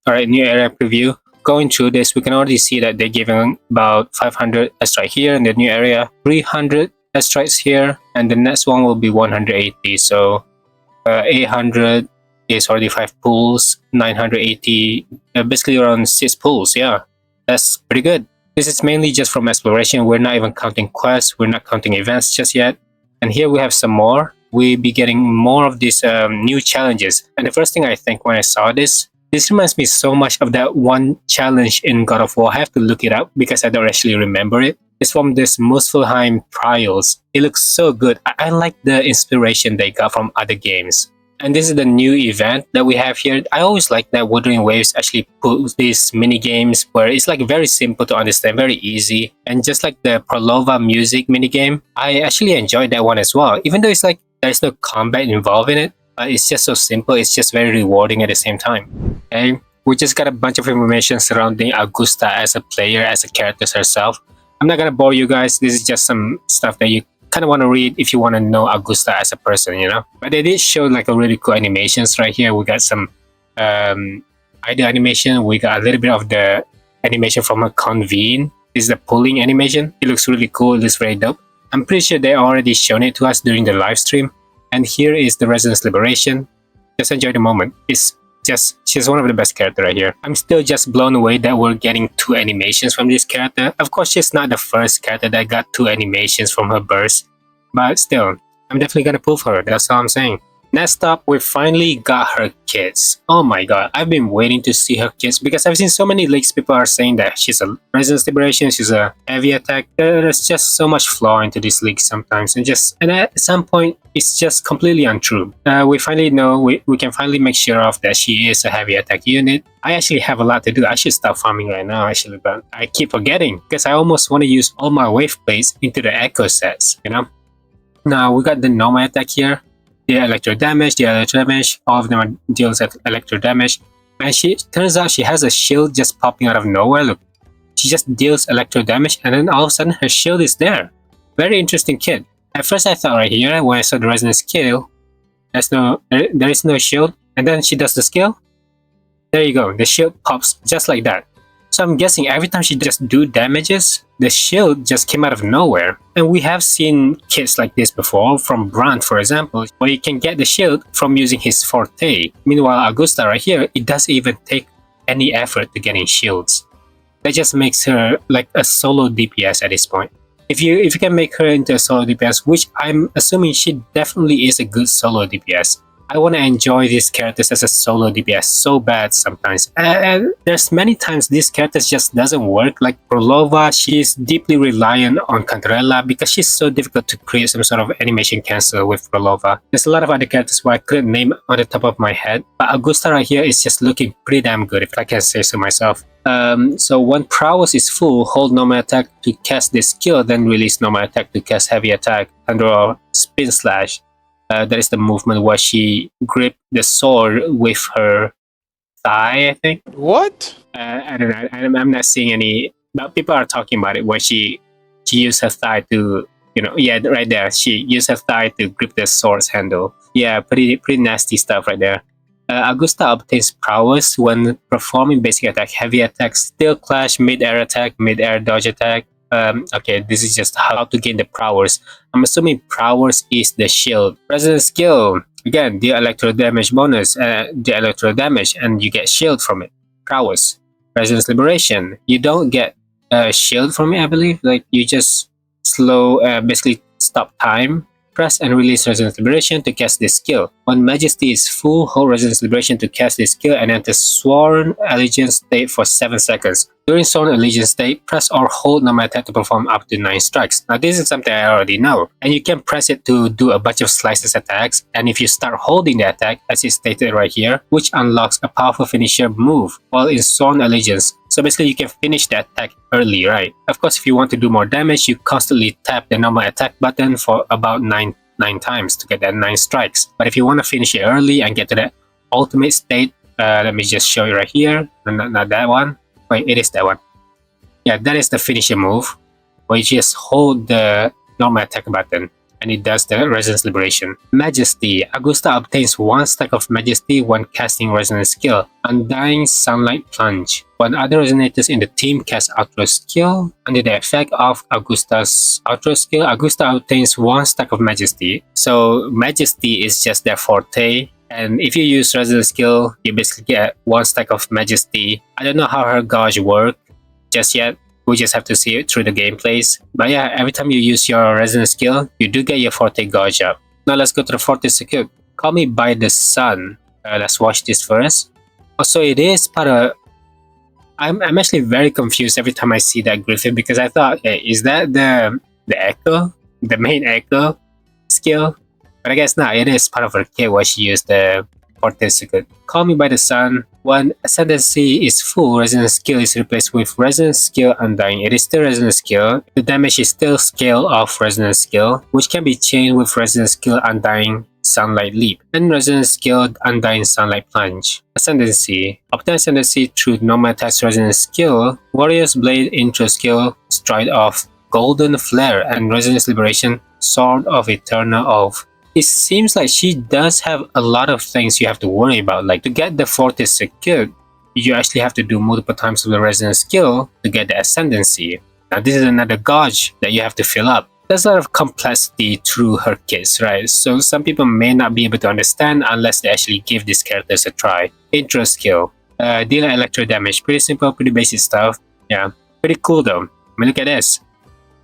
Alright, new area preview. Going through this, we can already see that they're giving about 500 airstrike here in the new area, 300 airstrikes here, and the next one will be 180. So 800 is already 5 pools, 980, basically around 6 pools. Yeah, that's pretty good. This is mainly just from exploration. We're not even counting quests, we're not counting events just yet. And here we have some more. We'll be getting more of these new challenges. And the first thing I think when I saw this reminds me so much of that one challenge in God of War. I have to look it up because I don't actually remember it. It's from this Muspelheim Trials. It looks so good. I like the inspiration they got from other games. And this is the new event that we have here. I always like that Wuthering Waves actually put these mini games where it's like very simple to understand, very easy. And just like the Prolova music mini game, I actually enjoyed that one as well. Even though it's like there's no combat involved in it, it's just so simple. It's just very rewarding at the same time. Okay, we just got a bunch of information surrounding Augusta as a player, as a character herself. I'm not gonna bore you guys. This is just some stuff that you kind of want to read if you want to know Augusta as a person, you know. But they did show like a really cool animations right here. We got some idle animation. We got a little bit of the animation from a convene. This is the pulling animation. It looks really cool. It looks very dope. I'm pretty sure they already shown it to us during the live stream. And here is the Residence Liberation. Just enjoy the moment. She's one of the best characters right here. I'm still just blown away that we're getting 2 animations from this character. Of course, she's not the first character that got 2 animations from her burst. But still, I'm definitely gonna pull for her. That's all I'm saying. Next up, we finally got her kids. Oh my god, I've been waiting to see her kids because I've seen so many leaks. People are saying that she's a Residence Liberation, she's a heavy attack. There's just so much flaw into these leaks sometimes, and at some point it's just completely untrue. We finally know, we can finally make sure of that she is a heavy attack unit. I actually have a lot to do. I should start farming right now actually, but I keep forgetting because I almost want to use all my wave plates into the echo sets, you know. Now we got the normal attack here. The electro damage, all of them are deals electro damage. And turns out she has a shield just popping out of nowhere. Look, she just deals electro damage and then all of a sudden her shield is there. Very interesting kit. At first I thought right here, when I saw the resonance skill, there is no shield, and then she does the skill. There you go, the shield pops just like that. So I'm guessing every time she just do damages, the shield just came out of nowhere. And we have seen kits like this before, from Brant for example, where you can get the shield from using his forte. Meanwhile, Augusta right here, it doesn't even take any effort to getting shields. That just makes her like a solo DPS at this point. If you can make her into a solo DPS, which I'm assuming she definitely is a good solo DPS, I want to enjoy these characters as a solo DPS so bad sometimes. And there's many times these characters just doesn't work. Like Prolova, she's deeply reliant on Cantarella because she's so difficult to create some sort of animation cancel with Prolova. There's a lot of other characters who I couldn't name on the top of my head, but Augusta right here is just looking pretty damn good, if I can say so myself. So when prowess is full, hold normal attack to cast this skill, then release normal attack to cast heavy attack under spin slash. That is the movement where she gripped the sword with her thigh, I think. What? I don't know. I'm not seeing any, but people are talking about it where she used her thigh to, you know, yeah, right there. She used her thigh to grip the sword's handle. Yeah, pretty nasty stuff right there. Augusta obtains prowess when performing basic attack, heavy attack, steel clash, mid-air attack, mid-air dodge attack. Okay, this is just how to gain the prowess. I'm assuming prowess is the shield. Resident skill, again, the electro damage bonus, the electro damage, and you get shield from it. Prowess. Residence liberation, you don't get a shield from it, I believe. Like you just basically stop time. Press and release Residence Liberation to cast this skill. When Majesty is full, hold Residence Liberation to cast this skill and enter Sworn Allegiance state for 7 seconds. During Sworn Allegiance state, press or hold normal attack to perform up to 9 strikes. Now this is something I already know. And you can press it to do a bunch of slices attacks. And if you start holding the attack, as is stated right here, which unlocks a powerful finisher move while in Sworn Allegiance. So basically you can finish the attack early, right? Of course, if you want to do more damage, you constantly tap the normal attack button for about 9 times to get that 9 strikes. But if you want to finish it early and get to the ultimate state, let me just show you right here. Not that one. Wait, it is that one. Yeah, that is the finisher move, where you just hold the normal attack button. and it does the Resonance Liberation. Majesty. Augusta obtains 1 stack of Majesty when casting Resonance skill. Undying Sunlight Plunge. When other Resonators in the team cast Outro skill, under the effect of Augusta's Outro skill, Augusta obtains 1 stack of Majesty. So Majesty is just their forte. And if you use Resonance skill, you basically get 1 stack of Majesty. I don't know how her gauge works just yet. We just have to see it through the gameplays. But yeah, every time you use your Resonance skill, you do get your Forte gauge up. Now let's go to the Forte skill. Call Me by the Sun. Let's watch this first. Also, it is part of... I'm actually very confused every time I see that Griffin, because I thought, hey, is that the Echo? The main Echo skill? But I guess not, it is part of her kit where she used the Forte skill. Call Me by the Sun. When Ascendancy is full, Resonance skill is replaced with Resonance skill Undying. It is still Resonance skill. The damage is still scale of Resonance skill, which can be changed with Resonance skill Undying Sunlight Leap and Resonance skill Undying Sunlight Plunge. Ascendancy. Obtain Ascendancy through normal attacks Resonance skill, Warrior's Blade intro skill, Stride of Golden Flare, and Resonance Liberation, Sword of Eternal Oath. It seems like she does have a lot of things you have to worry about. Like, to get the Forte secured, you actually have to do multiple times of the Resonance skill to get the Ascendancy. Now this is another gauge that you have to fill up. There's a lot of complexity through her kits, right? So some people may not be able to understand unless they actually give these characters a try. Intro skill. Deal electro damage. Pretty simple, pretty basic stuff. Yeah, pretty cool though. I mean, look at this.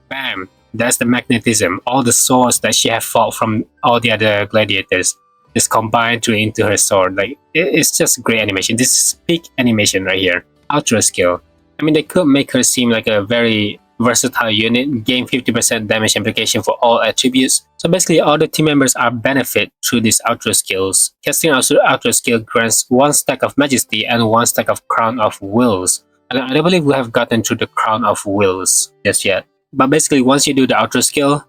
Bam! That's the magnetism. All the swords that she have fought from all the other gladiators is combined into her sword. Like, it's just great animation. This is peak animation right here. Ultra skill. I mean, they could make her seem like a very versatile unit, gain 50% damage amplification for all attributes. So basically, all the team members are benefit through these Ultra skills. Casting Ultra skill grants 1 stack of Majesty and 1 stack of Crown of Wills. And I don't believe we have gotten to the Crown of Wills just yet. But basically, once you do the Ultra skill,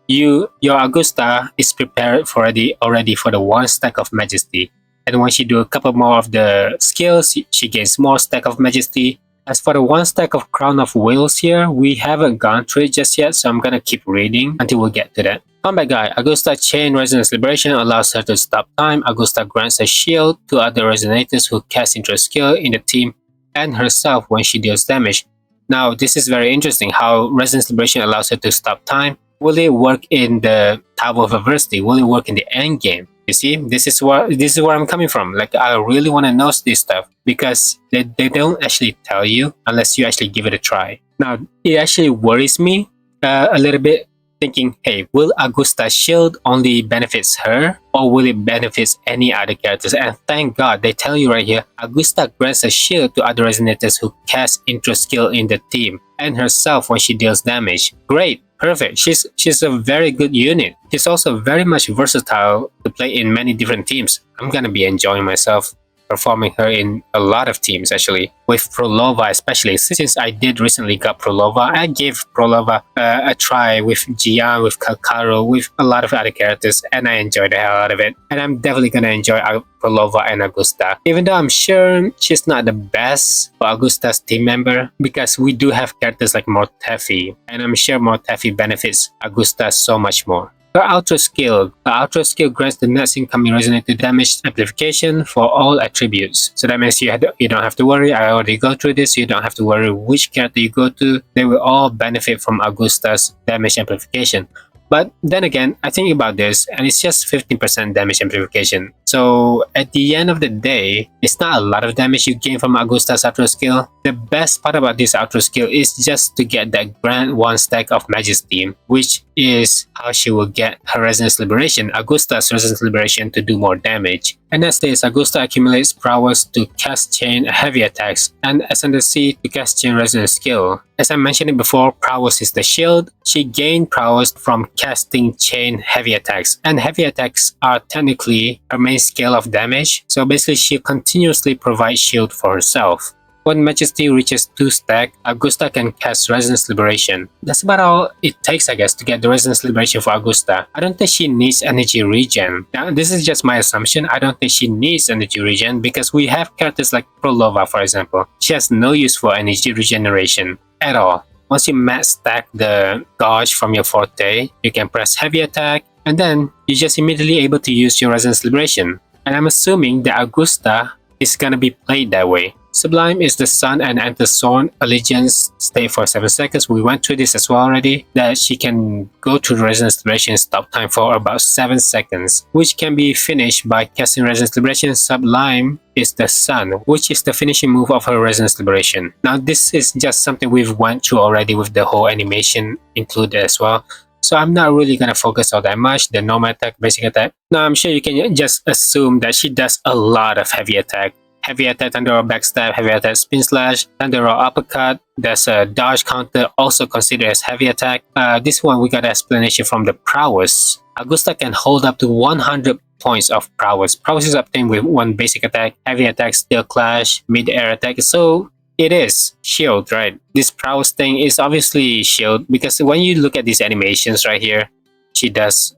your Augusta is prepared already for the 1 stack of Majesty. And once you do a couple more of the skills, she gains more stack of Majesty. As for the 1 stack of Crown of Wills here, we haven't gone through it just yet, so I'm gonna keep reading until we get to that. Combat Guide. Augusta Chain Resonance Liberation allows her to stop time. Augusta grants a shield to other Resonators who cast into a skill in the team and herself when she deals damage. Now, this is very interesting how Resonance Liberation allows her to stop time. Will it work in the Tower of Adversity? Will it work in the end game? You see, this is where I'm coming from. Like, I really want to know this stuff because they don't actually tell you unless you actually give it a try. Now, it actually worries me a little bit, thinking, hey, will Augusta's shield only benefits her or will it benefits any other characters? And thank God they tell you right here, Augusta grants a shield to other Resonators who cast intro skill in the team and herself when she deals damage. Great, perfect. She's a very good unit. She's also very much versatile to play in many different teams. I'm gonna be enjoying myself performing her in a lot of teams actually, with Prolova especially. Since I did recently got Prolova, I gave Prolova a try with Gian, with Calcharo, with a lot of other characters, and I enjoyed the hell out of it. And I'm definitely gonna enjoy Prolova and Augusta, even though I'm sure she's not the best for Augusta's team member, because we do have characters like Mortefi, and I'm sure Mortefi benefits Augusta so much more. Her Ultra skill. The Ultra skill grants the next incoming Resonator damage amplification for all attributes. So that means you don't have to worry. I already go through this. You don't have to worry which character you go to. They will all benefit from Augusta's damage amplification. But then again, I think about this and it's just 15% damage amplification. So at the end of the day, it's not a lot of damage you gain from Augusta's Ultra skill. The best part about this Ultra skill is just to get that grand 1 stack of Majesty, which is how she will get her Resonance Liberation, Augusta's Resonance Liberation, to do more damage. And next is Augusta accumulates prowess to cast chain heavy attacks and Ascendancy to cast chain resonance skill. As I mentioned before, prowess is the shield. She gained prowess from casting chain heavy attacks, and heavy attacks are technically her main scale of damage, so basically she continuously provides shield for herself. When Majesty reaches 2 stack, Augusta can cast Resonance Liberation. That's about all it takes, I guess, to get the Resonance Liberation for Augusta. I don't think she needs energy regen. Now, this is just my assumption. I don't think she needs energy regen because we have characters like Prolova, for example. She has no use for energy regeneration at all. once you max stack the gauge from your forte, you can press heavy attack, and then you're just immediately able to use your Resonance Liberation. And I'm assuming that Augusta is gonna be played that way. Sublime is the Sun and Enter Sworn Allegiance stay for 7 seconds. We went through this as well already. That she can go to the Resonance Liberation stop time for about 7 seconds, which can be finished by casting Resonance Liberation. Sublime is the Sun, which is the finishing move of her Resonance Liberation. Now this is just something we've went through already with the whole animation included as well. So I'm not really gonna focus on that much. The normal attack, basic attack. Now I'm sure you can just assume that she does a lot of heavy attack. Heavy attack, thunder roll backstab, heavy attack spin slash, thunder roll uppercut. There's a dodge counter, also considered as heavy attack. This one we got an explanation from the prowess. Augusta can hold up to 100 points of prowess. Prowess is obtained with 1 basic attack, heavy attack, steel clash, mid-air attack. So it is shield, right? This prowess thing is obviously shield because when you look at these animations right here, she does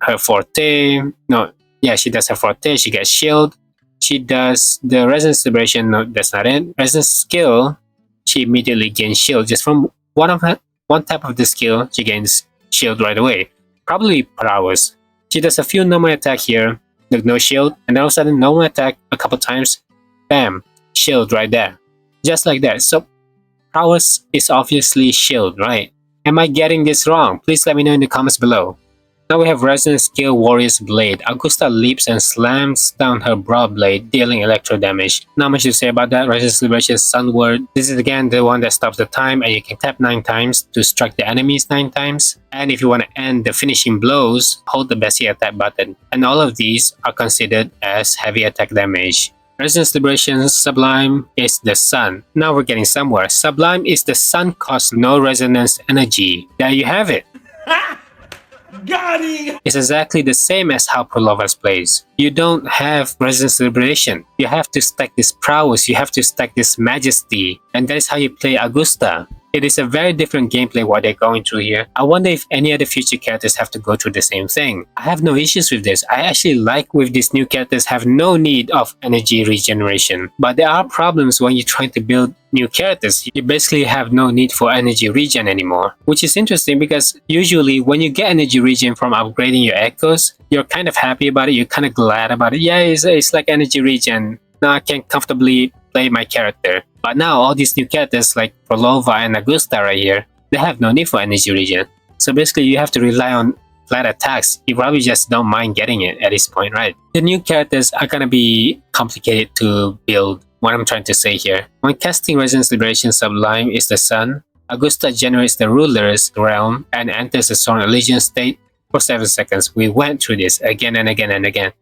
her forte. No, yeah, she does her forte. She gets shield. She does the Resonance Liberation. No, that's not it. Resonance skill. She immediately gains shield just from one type of the skill. She gains shield right away. Probably prowess. She does a few normal attack here. There's no shield, and then all of a sudden normal attack a couple times. Bam, shield right there. Just like that. So prowess is obviously shield, right? Am I getting this wrong? Please let me know in the comments below. Now we have Resonance Skill Warrior's Blade. Augusta leaps and slams down her broad blade, dealing electro damage. Not much to say about that. Resonance Liberation Sunward. This is again the one that stops the time, and you can tap 9 times to strike the enemies 9 times. And if you want to end the finishing blows, hold the basic attack button. And all of these are considered as heavy attack damage. Resonance Liberation Sublime is the Sun. Now we're getting somewhere. Sublime is the Sun costs no resonance energy. There you have it. Got it! It's exactly the same as how Prolovas plays. You don't have Resonance Liberation. You have to stack this prowess, you have to stack this majesty, and that is how you play Augusta. It is a very different gameplay what they're going through here. I wonder if any other future characters have to go through the same thing. I have no issues with this. I actually like with these new characters have no need of energy regeneration. But there are problems when you're trying to build new characters. You basically have no need for energy regen anymore. Which is interesting because usually when you get energy regen from upgrading your echoes, you're kind of happy about it, you're kind of glad about it. Yeah, it's like energy regen. Now I can comfortably play my character. But now all these new characters like Prolova and Augusta right here, they have no need for energy regen. So basically you have to rely on flat attacks. You probably just don't mind getting it at this point, right? The new characters are gonna be complicated to build. What I'm trying to say here. When casting Resonance Liberation Sublime is the Sun, Augusta generates the Ruler's Realm and enters the Sworn Allegiance state for 7 seconds. We went through this again and again and again.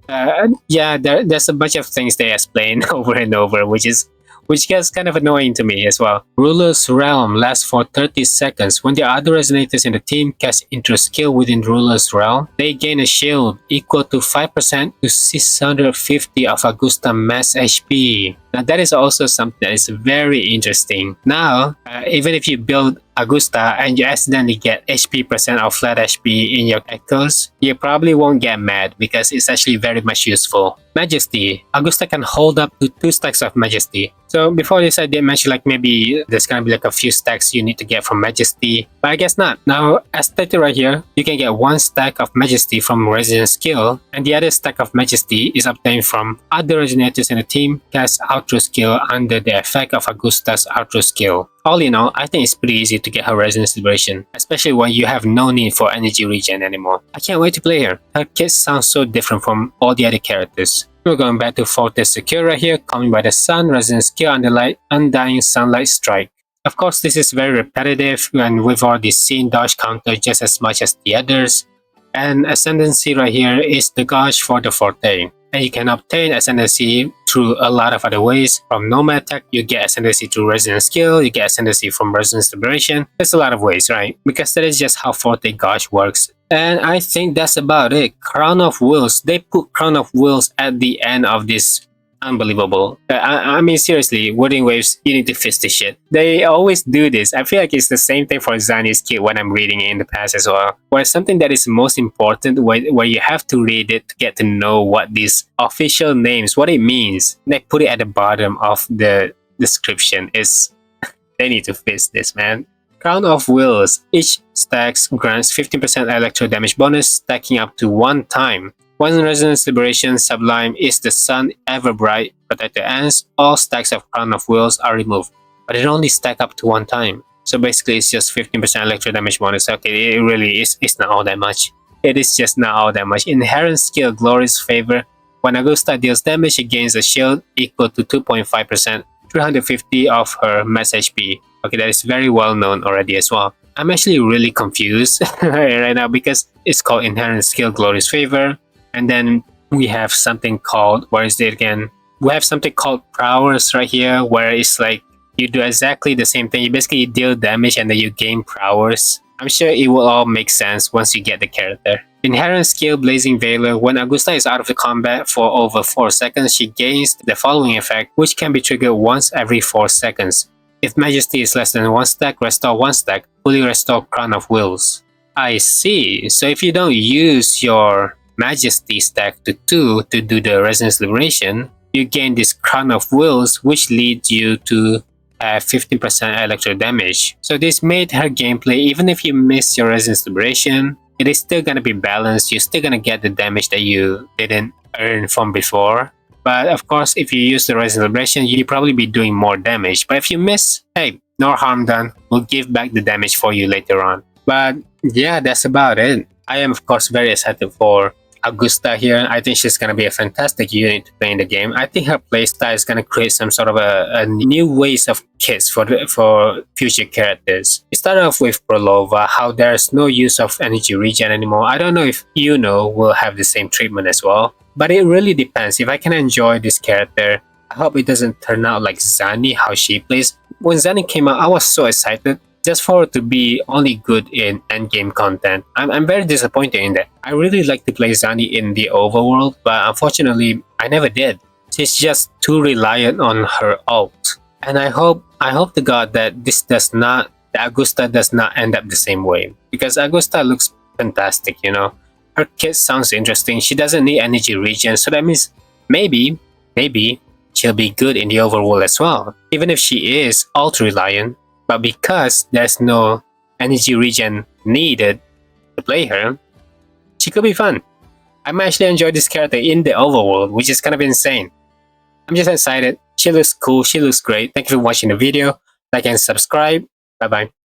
Yeah, there's a bunch of things they explain over and over, which gets kind of annoying to me as well. Ruler's Realm lasts for 30 seconds. When the other resonators in the team cast intro skill within Ruler's Realm, they gain a shield equal to 5% to 650 of Augusta mass HP. Now that is also something that is very interesting. Now, even if you build Augusta and you accidentally get HP percent or flat HP in your echoes, you probably won't get mad because it's actually very much useful. Majesty. Augusta can hold up to 2 stacks of Majesty. So before this I did mention like maybe there's gonna be like a few stacks you need to get from Majesty, but I guess not. Now as stated right here, you can get 1 stack of Majesty from Resonance skill, and the other stack of Majesty is obtained from other resonators in the team cast Outro skill under the effect of Augusta's Outro skill. All in all, I think it's pretty easy to get her Resonance Liberation, especially when you have no need for energy regen anymore. I can't wait to play her. Her kit sounds so different from all the other characters. We're going back to Forte Secure right here, Calming by the Sun, Resonance skill under light, Undying Sunlight Strike. Of course, this is very repetitive and we've already seen dodge counter just as much as the others. And Ascendancy right here is the gauge for the Forte. And you can obtain Ascendancy through a lot of other ways. From normal attack, you get Ascendancy through Resonance skill, you get Ascendancy from Resonance Liberation. There's a lot of ways, right? Because that is just how Forte gauge works. And I think that's about it. Crown of Wills. They put Crown of Wills at the end of this. Unbelievable. I mean, seriously, Wording Waves, you need to fix this shit. They always do this. I feel like it's the same thing for Zani's kit when I'm reading it in the past as well. Where something that is most important, where you have to read it to get to know what these official names, what it means. They put it at the bottom of the description. They need to fix this, man. Crown of Wheels. Each stacks grants 15% electro damage bonus, stacking up to 1 time. When Resonance Liberation Sublime is the sun ever bright, protector ends, all stacks of Crown of Wheels are removed. But it only stack up to 1 time. So basically it's just 15% electro damage bonus. Okay, it really is it's not all that much. It is just not all that much. Inherent skill Glory's Favor. When Augusta deals damage, it gains a shield equal to 2.5%, 350 of her max HP. Okay, that is very well known already as well. I'm actually really confused right now because it's called Inherent Skill Glory's Favor. And then we have something called, where is it again? We have something called Prowess right here, where it's like you do exactly the same thing. You basically deal damage and then you gain Prowess. I'm sure it will all make sense once you get the character. Inherent skill Blazing Veiler. When Augusta is out of the combat for over 4 seconds, she gains the following effect, which can be triggered once every 4 seconds. If Majesty is less than 1 stack, restore 1 stack, fully restore Crown of Wheels. I see. So if you don't use your Majesty stack to 2 to do the Resonance Liberation, you gain this Crown of Wheels, which leads you to 15% electro damage. So this made her gameplay, even if you miss your Resonance Liberation, it is still gonna be balanced. You're still gonna get the damage that you didn't earn from before. But of course, if you use the Resonance Liberation, you'll probably be doing more damage. But if you miss, hey, no harm done. We'll give back the damage for you later on. But yeah, that's about it. I am of course very excited for Augusta here. I think she's going to be a fantastic unit to play in the game. I think her playstyle is going to create some sort of a new ways of kits for future characters. It started off with Prolova, how there's no use of energy regen anymore. I don't know if will have the same treatment as well. But it really depends. If I can enjoy this character, I hope it doesn't turn out like Zani, how she plays. When Zani came out, I was so excited. Just for it to be only good in endgame content. I'm very disappointed in that. I really like to play Zani in the overworld, but unfortunately, I never did. She's just too reliant on her ult. And I hope to God that Augusta does not end up the same way. Because Augusta looks fantastic, you know. Her kit sounds interesting. She doesn't need energy regen, so that means maybe she'll be good in the overworld as well. Even if she is ult reliant. But because there's no energy regen needed to play her, she could be fun. I might actually enjoy this character in the overworld, which is kind of insane. I'm just excited. She looks cool. She looks great. Thank you for watching the video. Like and subscribe. Bye bye.